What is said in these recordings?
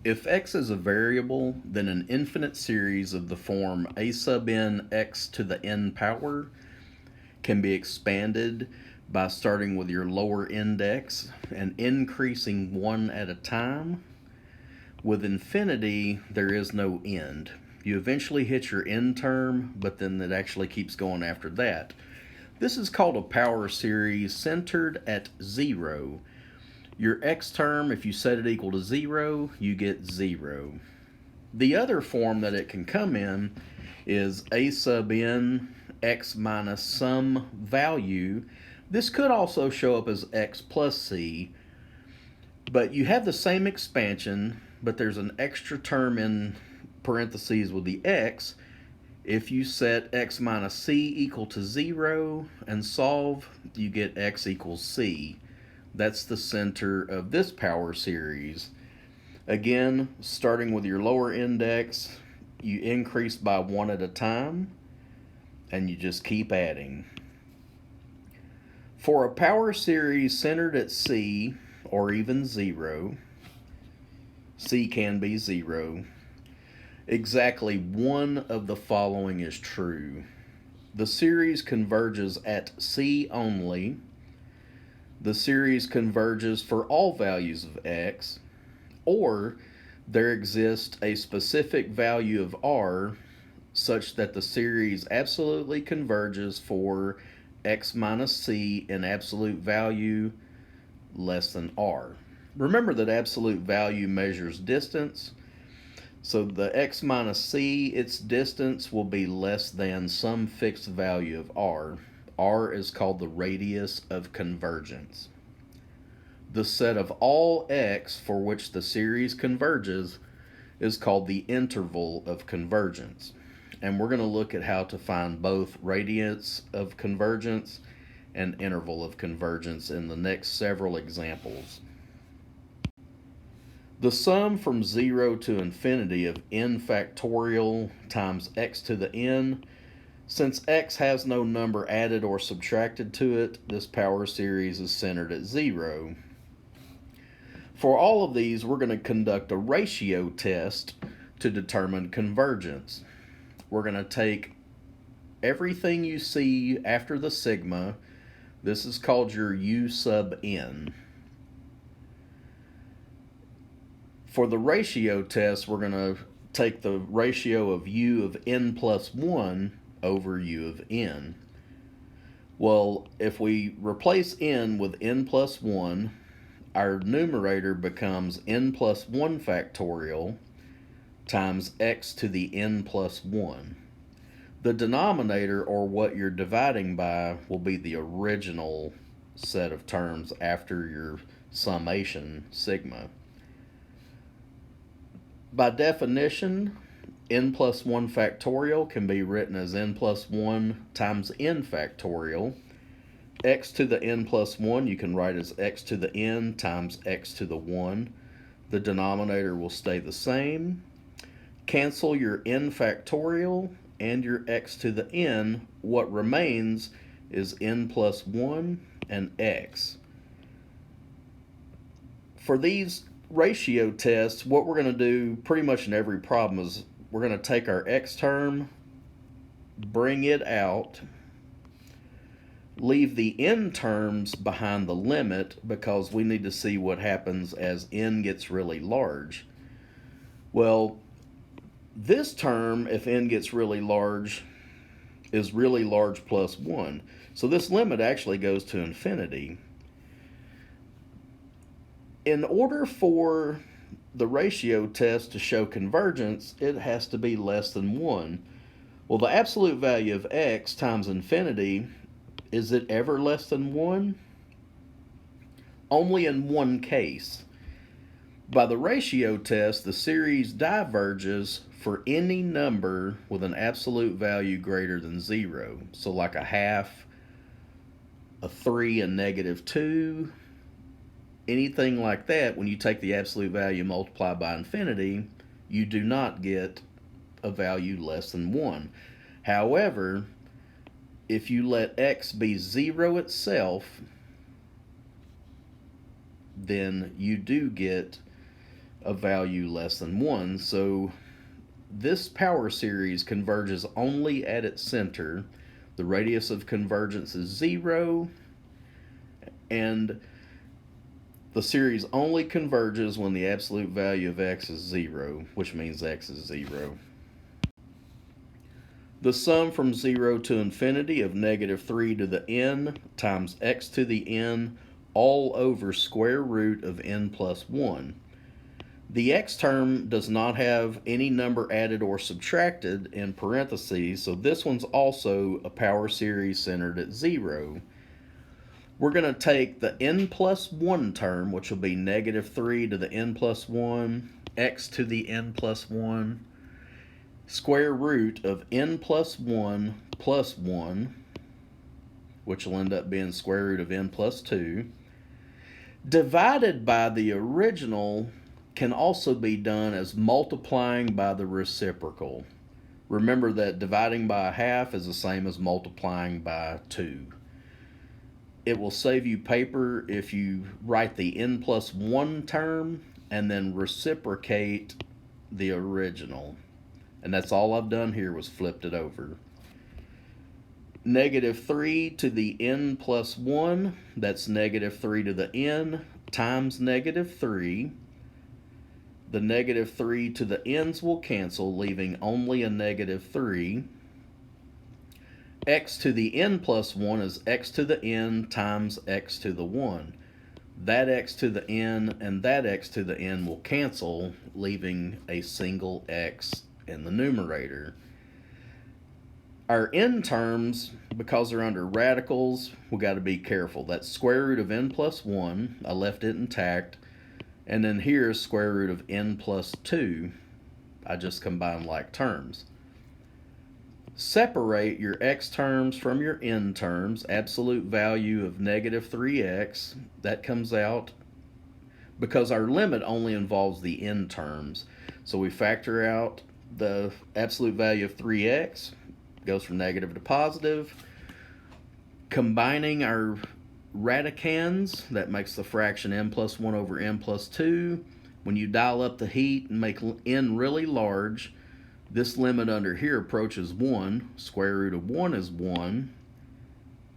If x is a variable, then an infinite series of the form a sub n x to the n power can be expanded by starting with your lower index and increasing one at a time. With infinity, there is no end. You eventually hit your end term, but then it actually keeps going after that. This is called a power series centered at 0. Your x term, if you set it equal to 0, you get 0. The other form that it can come in is a sub n x minus some value. This could also show up as x plus c, but you have the same expansion, but there's an extra term in parentheses with the x. If you set x minus c equal to 0 and solve, you get x equals c. That's the center of this power series. Again, starting with your lower index, you increase by one at a time, and you just keep adding. For a power series centered at c, or even 0, c can be 0, exactly one of the following is true. The series converges at c only. The series converges for all values of x, or there exists a specific value of r such that the series absolutely converges for x minus c in absolute value less than r. Remember that absolute value measures distance, so the x minus c, its distance will be less than some fixed value of r. R is called the radius of convergence. The set of all x for which the series converges is called the interval of convergence. And we're going to look at how to find both radius of convergence and interval of convergence in the next several examples. The sum from 0 to infinity of n factorial times x to the n. Since x has no number added or subtracted to it, this power series is centered at 0. For all of these, we're going to conduct a ratio test to determine convergence. We're going to take everything you see after the sigma. This is called your u sub n. For the ratio test, we're going to take the ratio of u of n plus 1 over u of n. Well, if we replace n with n plus 1, our numerator becomes n plus 1 factorial times x to the n plus 1. The denominator, or what you're dividing by, will be the original set of terms after your summation, sigma. By definition, n plus 1 factorial can be written as n plus 1 times n factorial. X to the n plus 1 you can write as x to the n times x to the 1. The denominator will stay the same. Cancel your n factorial and your x to the n. What remains is n plus 1 and x. For these ratio tests, what we're going to do pretty much in every problem is we're going to take our x term, bring it out, leave the n terms behind the limit because we need to see what happens as n gets really large. Well, this term, if n gets really large, is really large plus 1. So this limit actually goes to infinity. In order for the ratio test to show convergence, it has to be less than 1. Well, the absolute value of x times infinity, is it ever less than 1? Only in one case. By the ratio test, the series diverges for any number with an absolute value greater than 0. So like a half, a 3, a negative 2, anything like that. When you take the absolute value and multiply by infinity, you do not get a value less than 1. However, if you let x be 0 itself, then you do get a value less than 1. So this power series converges only at its center. The radius of convergence is 0, and the series only converges when the absolute value of x is 0, which means x is 0. The sum from 0 to infinity of negative 3 to the n times x to the n all over square root of n plus 1. The x term does not have any number added or subtracted in parentheses, so this one's also a power series centered at 0. We're going to take the n plus 1 term, which will be negative 3 to the n plus 1, x to the n plus 1, square root of n plus 1, which will end up being square root of n plus 2, divided by the original can also be done as multiplying by the reciprocal. Remember that dividing by a half is the same as multiplying by 2. It will save you paper if you write the n plus 1 term and then reciprocate the original. And that's all I've done here was flipped it over. Negative 3 to the n plus 1, that's negative 3 to the n times negative 3. The negative 3 to the n's will cancel, leaving only a negative 3. X to the n plus 1 is x to the n times x to the 1. That x to the n and that x to the n will cancel, leaving a single x in the numerator. Our n terms, because they're under radicals, we got to be careful. That's square root of n plus 1. I left it intact. And then here's square root of n plus 2. I just combined like terms. Separate your x terms from your n terms. Absolute value of negative 3x. That comes out because our limit only involves the n terms. So we factor out the absolute value of 3x. Goes from negative to positive. Combining our radicands, that makes the fraction n plus 1 over n plus 2. When you dial up the heat and make n really large, this limit under here approaches 1. Square root of 1 is 1.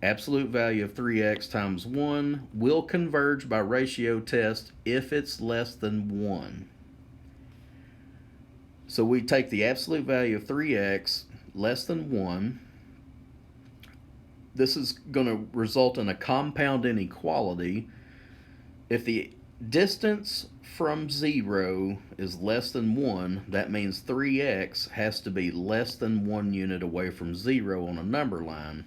Absolute value of 3x times 1 will converge by ratio test if it's less than 1. So we take the absolute value of 3x less than 1. This is going to result in a compound inequality. If the distance from 0 is less than 1, that means 3x has to be less than 1 unit away from 0 on a number line.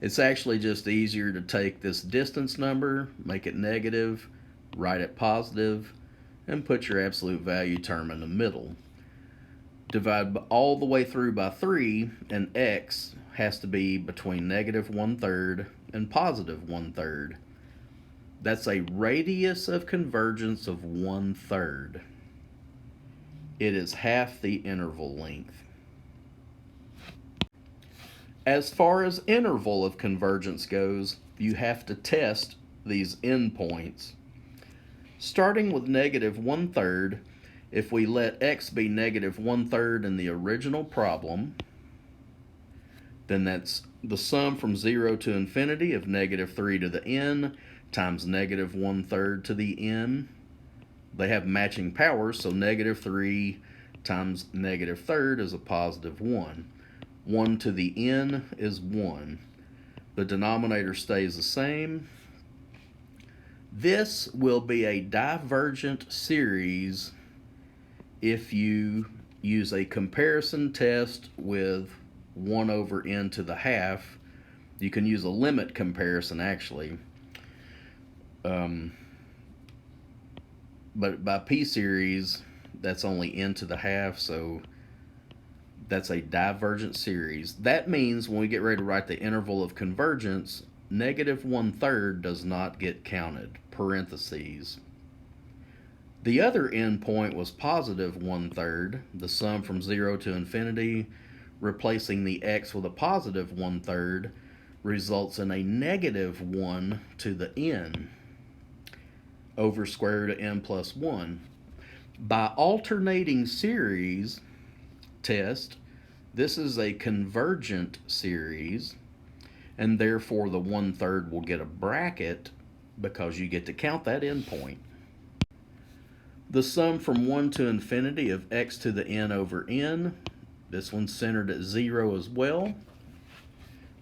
It's actually just easier to take this distance number, make it negative, write it positive, and put your absolute value term in the middle. Divide all the way through by 3, and x has to be between negative 1/3 and positive 1/3. That's a radius of convergence of 1/3. It is half the interval length. As far as interval of convergence goes, you have to test these endpoints. Starting with negative 1/3, if we let x be negative 1/3 in the original problem, then that's the sum from 0 to infinity of negative 3 to the n times negative 1/3 to the n. They have matching powers, so negative 3 times negative third is a positive 1. 1 to the n is 1. The denominator stays the same. This will be a divergent series if you use a comparison test with 1 over n to the half. You can use a limit comparison actually. But by p-series, that's only n to the half, so that's a divergent series. That means when we get ready to write the interval of convergence, negative 1/3 does not get counted, parentheses. The other endpoint was positive 1/3, the sum from 0 to infinity, replacing the x with a positive 1/3 results in a negative 1 to the n over square root of n plus 1. By alternating series test, this is a convergent series, and therefore the 1/3 will get a bracket because you get to count that endpoint. The sum from 1 to infinity of x to the n over n, this one's centered at 0 as well.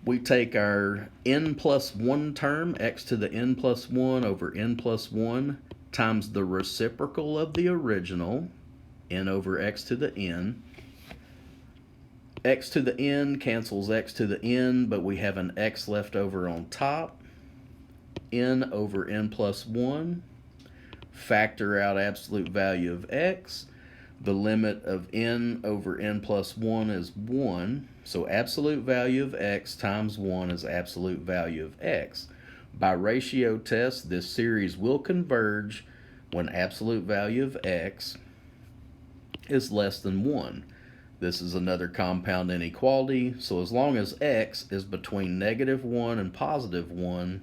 We take our n plus 1 term, x to the n plus 1 over n plus 1, times the reciprocal of the original, n over x to the n. X to the n cancels x to the n, but we have an x left over on top. N over n plus 1. Factor out absolute value of x. The limit of n over n plus 1 is 1. So absolute value of x times 1 is absolute value of x. By ratio test, this series will converge when absolute value of x is less than 1. This is another compound inequality, so as long as x is between -1 and +1,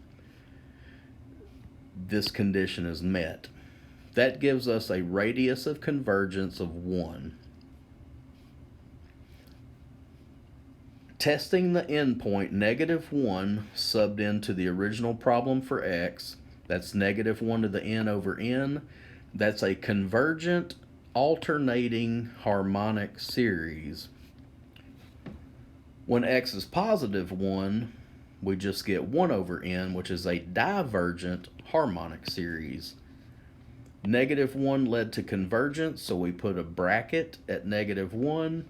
this condition is met. That gives us a radius of convergence of 1. Testing the endpoint -1 subbed into the original problem for x, that's -1 to the n over n, that's a convergent alternating harmonic series. When x is +1, we just get 1 over n, which is a divergent harmonic series. -1 led to convergence, so we put a bracket at -1.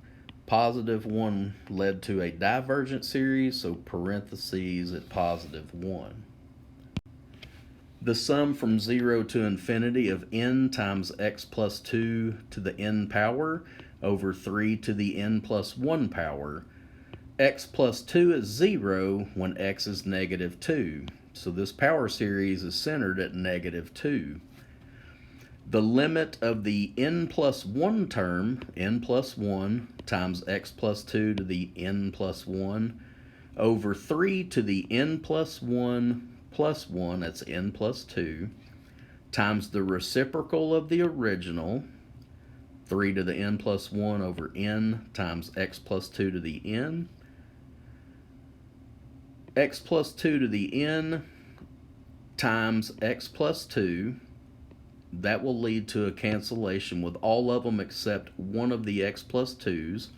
+1 led to a divergent series, so parentheses at +1. The sum from 0 to infinity of n times x plus 2 to the n power over 3 to the n plus 1 power. X plus 2 is 0 when x is -2. So this power series is centered at -2. The limit of the n plus 1 term, n plus 1, times x plus 2 to the n plus 1, over 3 to the n plus 1 plus 1, that's n plus 2, times the reciprocal of the original, 3 to the n plus 1 over n times x plus 2 to the n. X plus 2 to the n times x plus 2, that will lead to a cancellation with all of them except one of the x plus 2's.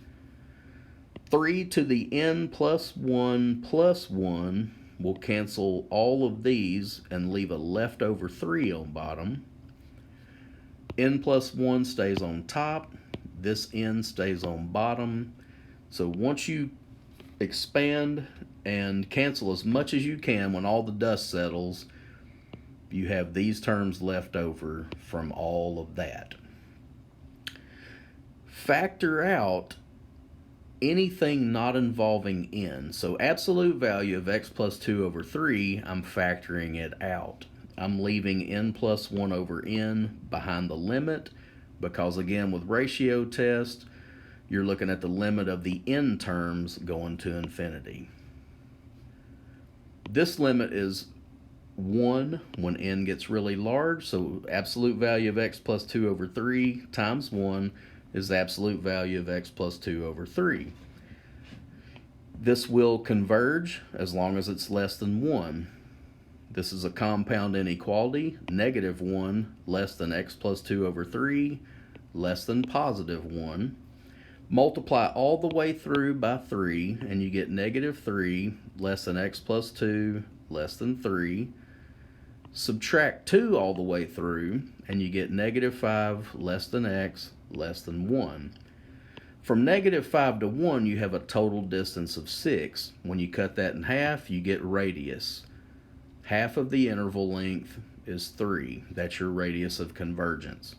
3 to the n plus 1 plus 1 will cancel all of these and leave a leftover 3 on bottom. N plus 1 stays on top. This n stays on bottom. So once you expand and cancel as much as you can, when all the dust settles, you have these terms left over from all of that. Factor out anything not involving n. So absolute value of x plus 2 over 3, I'm factoring it out. I'm leaving n plus 1 over n behind the limit because, again, with ratio test, you're looking at the limit of the n terms going to infinity. This limit is 1 when n gets really large, so absolute value of x plus 2 over 3 times 1 is the absolute value of x plus 2 over 3. This will converge as long as it's less than 1. This is a compound inequality, -1 less than x plus 2 over 3 less than +1. Multiply all the way through by 3 and you get -3 less than x plus 2 less than 3. Subtract 2 all the way through and you get -5 less than x less than 1. From -5 to 1 you have a total distance of 6. When you cut that in half, you get radius. Half of the interval length is 3. That's your radius of convergence.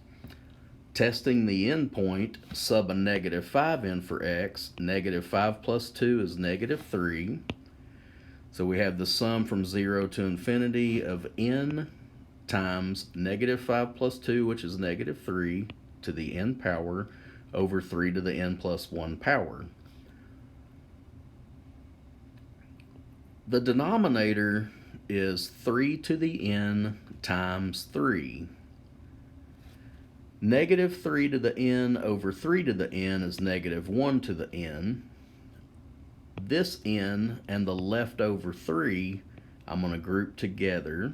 Testing the endpoint, sub a -5 in for x. -5 plus 2 is -3. So we have the sum from 0 to infinity of n times -5 plus 2, which is -3, to the n power over 3 to the n plus 1 power. The denominator is 3 to the n times 3. Negative 3 to the n over 3 to the n is negative 1 to the n. This n and the leftover 3 I'm going to group together.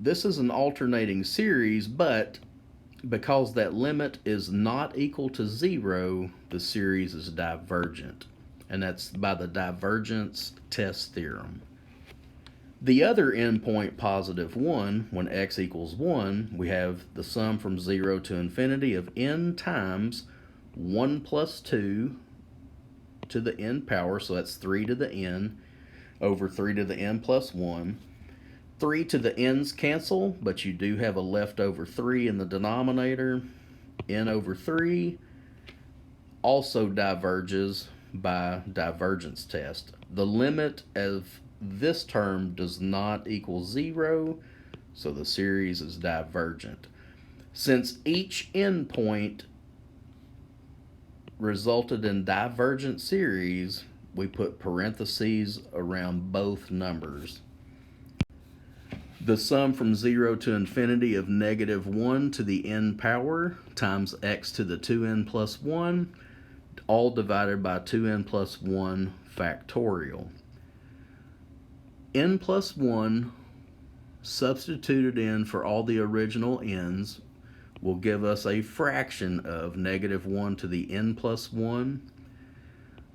This is an alternating series, but because that limit is not equal to 0, the series is divergent. And that's by the divergence test theorem. The other endpoint positive 1, when x equals 1, we have the sum from 0 to infinity of n times 1 plus 2 to the n power, so that's 3 to the n over 3 to the n plus 1. 3 to the n's cancel, but you do have a leftover 3 in the denominator. N over 3 also diverges by divergence test. The limit of this term does not equal 0, so the series is divergent. Since each endpoint resulted in divergent series, we put parentheses around both numbers. The sum from 0 to infinity of negative 1 to the n power times x to the 2n plus 1, all divided by 2n plus 1 factorial. N plus 1 substituted in for all the original n's will give us a fraction of negative 1 to the n plus 1.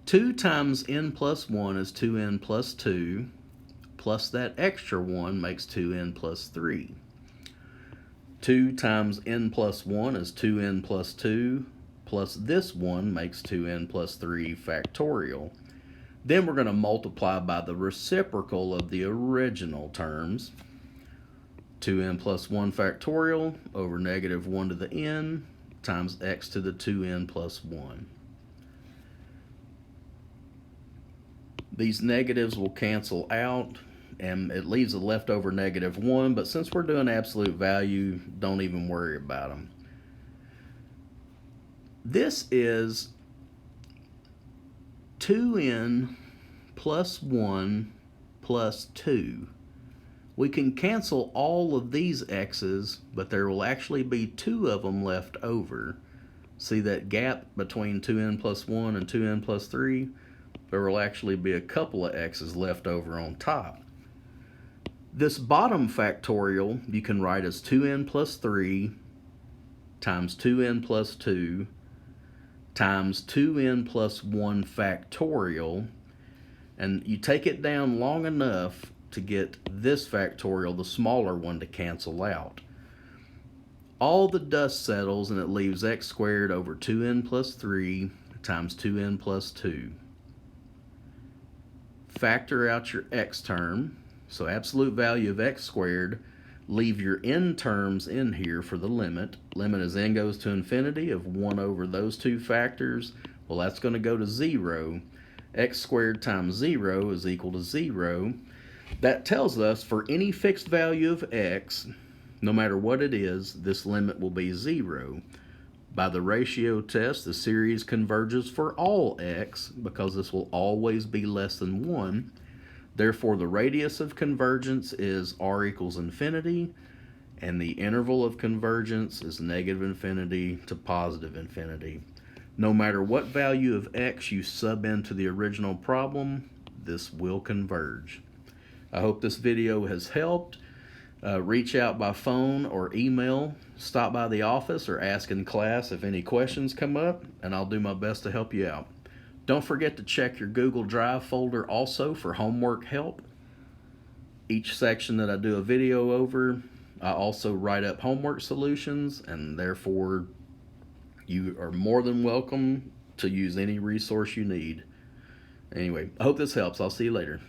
2 times n plus 1 is 2n plus 2, plus that extra 1 makes 2n plus 3. 2 times n plus 1 is 2n plus 2, plus this 1 makes 2n plus 3 factorial. Then we're going to multiply by the reciprocal of the original terms. 2n plus 1 factorial over negative 1 to the n times x to the 2n plus 1. These negatives will cancel out, and it leaves a leftover negative 1, but since we're doing absolute value, don't even worry about them. This is 2n plus 1 plus 2. We can cancel all of these x's, but there will actually be 2 of them left over. See that gap between 2n plus 1 and 2n plus 3? There will actually be a couple of x's left over on top. This bottom factorial you can write as 2n plus 3 times 2n plus 2 times 2n plus 1 factorial, and you take it down long enough to get this factorial, the smaller one, to cancel out. All the dust settles and it leaves x squared over 2n plus 3 times 2n plus 2. Factor out your x term, so absolute value of x squared. Leave your n terms in here for the limit. Limit as n goes to infinity of 1 over those two factors. Well, that's going to go to 0. X squared times 0 is equal to 0. That tells us for any fixed value of x, no matter what it is, this limit will be 0. By the ratio test, the series converges for all x because this will always be less than 1. Therefore, the radius of convergence is r equals infinity, and the interval of convergence is negative infinity to positive infinity. No matter what value of x you sub into the original problem, this will converge. I hope this video has helped. Reach out by phone or email, stop by the office, or ask in class if any questions come up, and I'll do my best to help you out. Don't forget to check your Google Drive folder also for homework help. Each section that I do a video over, I also write up homework solutions, and therefore you are more than welcome to use any resource you need. Anyway, I hope this helps. I'll see you later.